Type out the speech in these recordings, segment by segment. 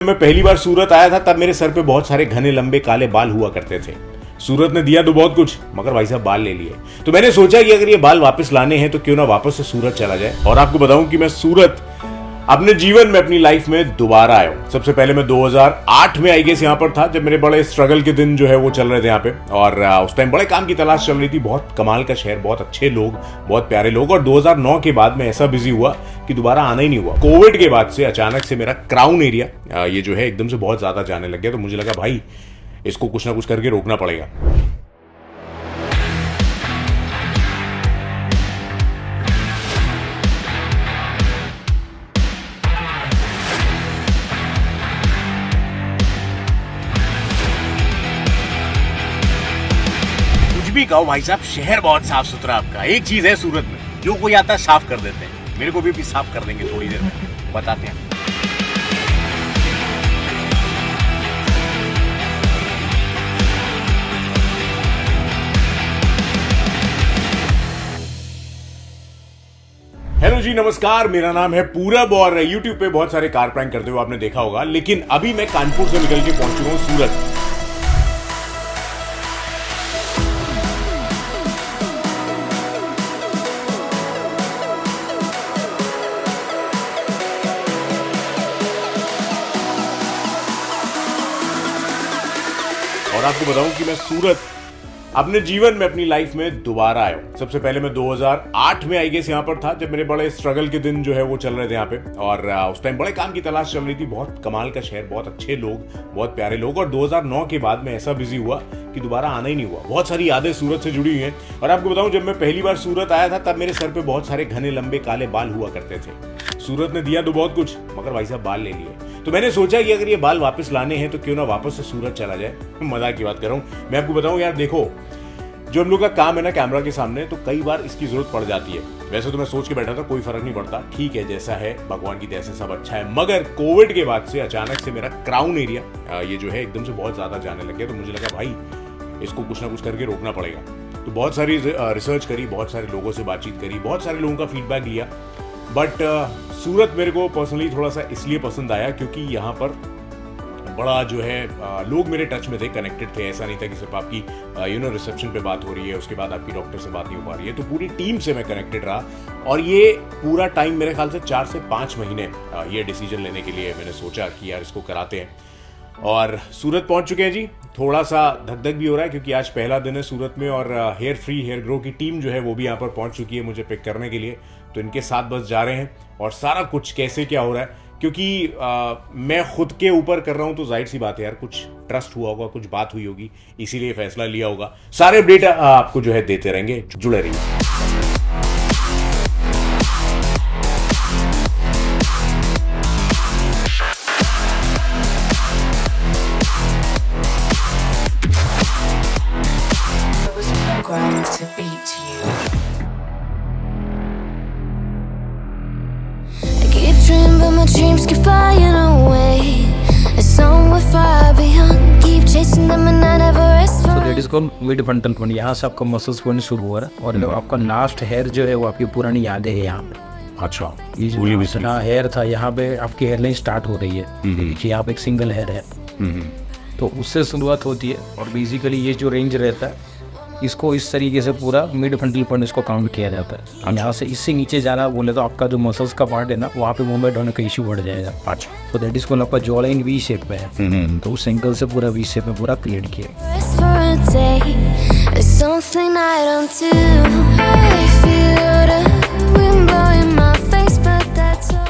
मैं पहली बार सूरत आया था तब मेरे सर पे बहुत सारे घने लंबे काले बाल हुआ करते थे। सूरत ने दिया तो बहुत कुछ, मगर भाई साहब बाल ले लिए। तो मैंने सोचा कि अगर ये बाल वापस लाने हैं तो क्यों ना वापस से सूरत चला जाए। और आपको बताऊं कि मैं सूरत अपने जीवन में, अपनी लाइफ में दोबारा आया हूं। सबसे पहले मैं 2008 में आई गेस यहाँ पर था, जब मेरे बड़े स्ट्रगल के दिन जो है वो चल रहे थे यहाँ पे। और उस टाइम बड़े काम की तलाश चल रही थी। बहुत कमाल का शहर, बहुत अच्छे लोग, बहुत प्यारे लोग। और 2009 के बाद मैं ऐसा बिजी हुआ कि दोबारा आना ही नहीं हुआ। कोविड के बाद से अचानक से मेरा क्राउन एरिया ये जो है एकदम से बहुत ज्यादा जाने लग गया। तो मुझे लगा भाई इसको कुछ ना कुछ करके रोकना पड़ेगा। भी कहो भाई साहब, शहर बहुत साफ सुथरा आपका। एक चीज है सूरत में, जो कोई आता है साफ कर देते हैं। मेरे को भी साफ कर देंगे थोड़ी देर में, बताते हैं। हेलो जी, नमस्कार। मेरा नाम है पूरब और यूट्यूब पे बहुत सारे कार प्रैंक करते हुए आपने देखा होगा। लेकिन अभी मैं कानपुर से निकल के पहुंच चुका हूं सूरत। और आपको बताऊं कि मैं सूरत अपने जीवन में, अपनी लाइफ में दोबारा आया हूं। सबसे पहले मैं 2008 में आई गेस यहाँ पर था, जब मेरे बड़े स्ट्रगल के दिन जो है वो चल रहे थे यहाँ पे। और उस टाइम बड़े काम की तलाश चल रही थी। बहुत कमाल का शहर, बहुत अच्छे लोग, बहुत प्यारे लोग। और 2009 के बाद मैं ऐसा बिजी हुआ कि दोबारा आना ही नहीं हुआ। बहुत सारी यादें सूरत से जुड़ी हुई हैं। और आपको बताऊं, जब मैं पहली बार सूरत आया था तब मेरे सर पे बहुत सारे घने लंबे काले बाल हुआ करते थे। सूरत ने दिया तो बहुत कुछ, मगर भाई साहब बाल ले लिए। तो मैंने सोचा कि अगर ये बाल वापस लाने हैं तो क्यों ना वापस से सूरत चला जाए। मजाक की बात कर रहा हूं। मैं आपको बताऊं यार, देखो जो हम लोग का काम है ना कैमरा के सामने, तो कई बार इसकी जरूरत पड़ जाती है। वैसे तो मैं सोच के बैठा था कोई फर्क नहीं पड़ता, ठीक है जैसा है भगवान की दया से सब अच्छा है। मगर कोविड के बाद से अचानक से मेरा क्राउन एरिया ये जो है एकदम से बहुत ज्यादा जाने लग गया। तो मुझे लगा भाई इसको कुछ ना कुछ करके रोकना पड़ेगा। तो बहुत सारी रिसर्च करी, बहुत सारे लोगों से बातचीत करी, बहुत सारे लोगों का फीडबैक लिया। बट सूरत मेरे को पर्सनली थोड़ा सा इसलिए पसंद आया क्योंकि यहाँ पर बड़ा जो है लोग मेरे टच में थे, कनेक्टेड थे। ऐसा नहीं था कि सिर्फ आपकी रिसेप्शन पे बात हो रही है, उसके बाद आपकी डॉक्टर से बात नहीं हो पा रही है। तो पूरी टीम से मैं कनेक्टेड रहा। और ये पूरा टाइम मेरे ख्याल से 4 से 5 महीने ये डिसीजन लेने के लिए मैंने सोचा कि यार इसको कराते हैं। और सूरत पहुंच चुके हैं जी। थोड़ा सा धक धक भी हो रहा है क्योंकि आज पहला दिन है सूरत में। और हेयर फ्री हेयर ग्रो की टीम जो है वो भी यहाँ पर पहुंच चुकी है मुझे पिक करने के लिए। तो इनके साथ बस जा रहे हैं और सारा कुछ कैसे क्या हो रहा है, क्योंकि मैं खुद के ऊपर कर रहा हूं तो जाहिर सी बात है यार, कुछ ट्रस्ट हुआ होगा, कुछ बात हुई होगी, इसीलिए फैसला लिया होगा। सारे अपडेट आपको जो है देते रहेंगे, जुड़े रहिए। To beat you. I keep dreaming, but my dreams keep flying away. Somewhere far beyond, keep chasing them and I never rest for. So that is called mid frontal point. यहाँ से आपका मसल्स पॉइंट शुरू हो रहा है और आपका last hair जो है वो आपकी पुरानी यादें है यहाँ पे। अच्छा, ये जो हेयर था यहाँ पे आपकी हेयरलाइन स्टार्ट हो रही है। देखिए यहाँ पे एक सिंगल हेयर है, तो उससे शुरुआत होती है। और बेसिकली ये जो रेंज रहता है इसको इस तरीके से पूरा मिड फ्रंटल पॉइंट इसको काउंट किया जाता है। और यहाँ से इससे नीचे जाना बोले तो आपका जो मसल्स का पार्ट है ना, वहाँ पे मूवमेंट होने का इशू बढ़ जाएगा। अच्छा, तो दैट इज कॉल्ड आपका जॉ लाइन वी शेप में है। तो उस एंगल से पूरा वी शेप में पूरा क्रिएट किया। Rest for a day, there's something I don't do. I feel the wind blowing my face, but that's alright.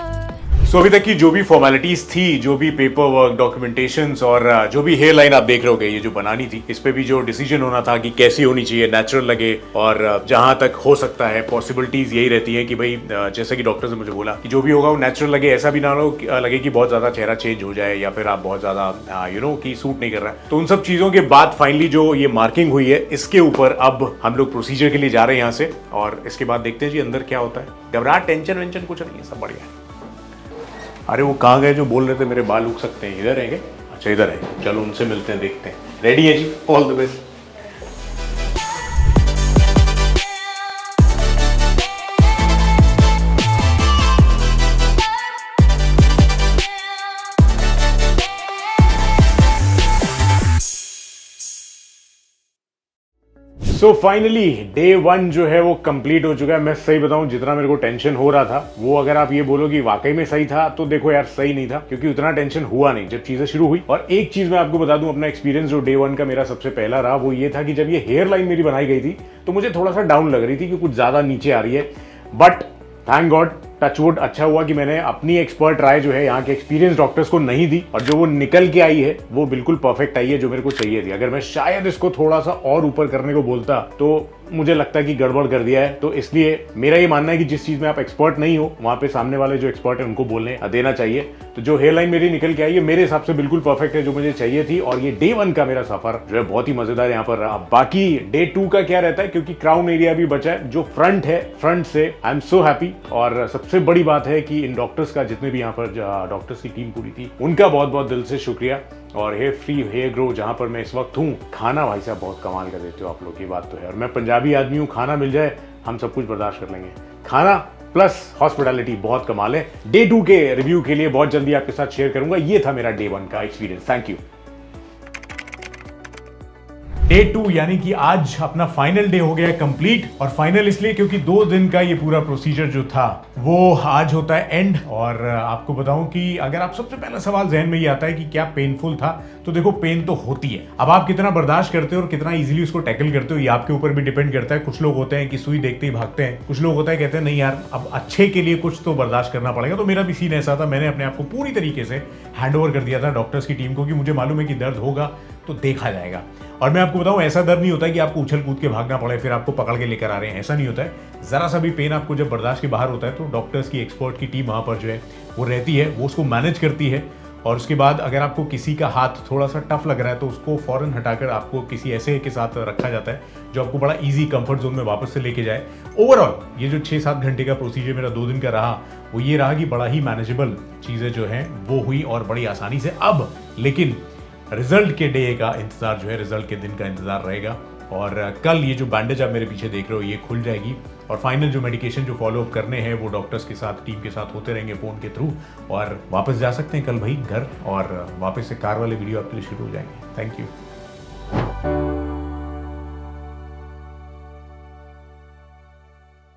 सो अभी तक की जो भी फॉर्मेलिटीज थी, जो भी पेपर वर्क, डॉक्यूमेंटेशंस और जो भी हेयर लाइन आप देख रहे होगे ये जो बनानी थी, इस पे भी जो डिसीजन होना था कि कैसी होनी चाहिए, नेचुरल लगे। और जहां तक हो सकता है पॉसिबिलिटीज यही रहती है कि भाई जैसे कि डॉक्टर ने मुझे बोला कि जो भी होगा वो नेचुरल लगे, ऐसा भी ना लगे कि बहुत ज्यादा चेहरा चेंज हो जाए या फिर आप बहुत ज्यादा कि सूट नहीं कर रहा है। तो उन सब चीजों के बाद फाइनली जो ये मार्किंग हुई है, इसके ऊपर अब हम लोग प्रोसीजर के लिए जा रहे हैं यहाँ से। और इसके बाद देखते हैं जी अंदर क्या होता है। घबराहट, टेंशन वेंशन कुछ नहीं है, सब बढ़िया है। अरे वो कहाँ गए जो बोल रहे थे मेरे बाल उग सकते हैं? इधर है क्या? अच्छा इधर है, चलो उनसे मिलते हैं, देखते हैं। रेडी है जी, all the best. So finally day 1 जो है वो कंप्लीट हो चुका है। मैं सही बताऊं, जितना मेरे को टेंशन हो रहा था वो अगर आप ये बोलो कि वाकई में सही था, तो देखो यार सही नहीं था, क्योंकि उतना टेंशन हुआ नहीं जब चीजें शुरू हुई। और एक चीज मैं आपको बता दूं, अपना एक्सपीरियंस जो डे 1 का मेरा सबसे पहला रहा वो ये था कि जब ये हेयर लाइन मेरी बनाई गई थी तो मुझे थोड़ा सा डाउन लग रही थी कि कुछ ज्यादा नीचे आ रही है। बट थैंक गॉड, टचवुड, अच्छा हुआ कि मैंने अपनी एक्सपर्ट राय जो है यहाँ के एक्सपीरियंस डॉक्टर्स को नहीं दी, और जो वो निकल के आई है वो बिल्कुल परफेक्ट आई है, जो मेरे को चाहिए थी। अगर मैं शायद इसको थोड़ा सा और ऊपर करने को बोलता तो मुझे लगता है कि गड़बड़ कर दिया है। तो इसलिए मेरा ये मानना है कि जिस चीज में आप एक्सपर्ट नहीं हो वहां पे सामने वाले जो एक्सपर्ट है उनको बोलने देना चाहिए। तो जो हेयर लाइन मेरी निकल के आई है मेरे हिसाब से बिल्कुल परफेक्ट है, जो मुझे चाहिए थी। और ये डे 1 का मेरा सफर जो है बहुत ही मजेदार यहाँ पर रहा। बाकी डे 2 का क्या रहता है, क्योंकि क्राउन एरिया भी बचा है, जो फ्रंट है, फ्रंट से आई एम सो हैप्पी। और सबसे बड़ी बात है कि इन डॉक्टर्स का, जितने भी यहाँ पर डॉक्टर्स की टीम पूरी थी, उनका बहुत बहुत दिल से शुक्रिया। और हेयर फ्री हेयर ग्रो जहां पर मैं इस वक्त हूँ, खाना भाई साहब बहुत कमाल कर देते हो आप लोग, ये बात तो है। और मैं पंजाबी आदमी हूँ, खाना मिल जाए हम सब कुछ बर्दाश्त कर लेंगे। खाना प्लस हॉस्पिटैलिटी बहुत कमाल है। डे 2 के रिव्यू के लिए बहुत जल्दी आपके साथ शेयर करूंगा। ये था मेरा डे 1 का एक्सपीरियंस। Thank you. डे 2 यानी कि आज अपना फाइनल डे हो गया है कंप्लीट। और फाइनल इसलिए क्योंकि 2 दिन का ये पूरा प्रोसीजर जो था वो आज होता है एंड। और आपको बताऊं कि अगर आप, सबसे पहला सवाल जहन में ये आता है कि क्या पेनफुल था, तो देखो पेन तो होती है। अब आप कितना बर्दाश्त करते हो और कितना इजीली उसको टैकल करते हो ये आपके ऊपर भी डिपेंड करता है। कुछ लोग होते हैं कि सुई देखते ही भागते हैं, कुछ लोग होता है कहते हैं नहीं यार अब अच्छे के लिए कुछ तो बर्दाश्त करना पड़ेगा। तो मेरा भी सीन ऐसा था, मैंने अपने आप को पूरी तरीके से हैंड ओवर कर दिया था डॉक्टर्स की टीम को कि मुझे मालूम है कि दर्द होगा तो देखा जाएगा। और मैं आपको बताऊं, ऐसा दर्द नहीं होता है कि आपको उछल कूद के भागना पड़े फिर आपको पकड़ के लेकर आ रहे हैं, ऐसा नहीं होता है। जरा सा भी पेन आपको जब बर्दाश्त के बाहर होता है तो डॉक्टर्स की एक्सपर्ट की टीम वहां पर जो है वो रहती है, वो उसको मैनेज करती है। और उसके बाद अगर आपको किसी का हाथ थोड़ा सा टफ लग रहा है तो उसको फौरन हटाकर आपको किसी ऐसे के साथ रखा जाता है जो आपको बड़ा इजी कंफर्ट जोन में वापस से लेके जाए। ओवरऑल ये जो 6-7 घंटे का प्रोसीजर मेरा 2 दिन का रहा वो ये रहा कि बड़ा ही मैनेजेबल चीज़ें जो हैं वो हुई और बड़ी आसानी से। अब लेकिन रिजल्ट के डे का इंतजार जो है, रिजल्ट के दिन का इंतजार रहेगा। और कल ये जो बैंडेज आप मेरे पीछे देख रहे हो ये खुल जाएगी और फाइनल जो मेडिकेशन जो फॉलोअप करने हैं वो डॉक्टर्स के साथ, टीम के साथ होते रहेंगे फ़ोन के थ्रू। और वापस जा सकते हैं कल भाई घर, और वापस से कार वाले वीडियो आपके लिए शुरू हो जाएंगे। Thank you.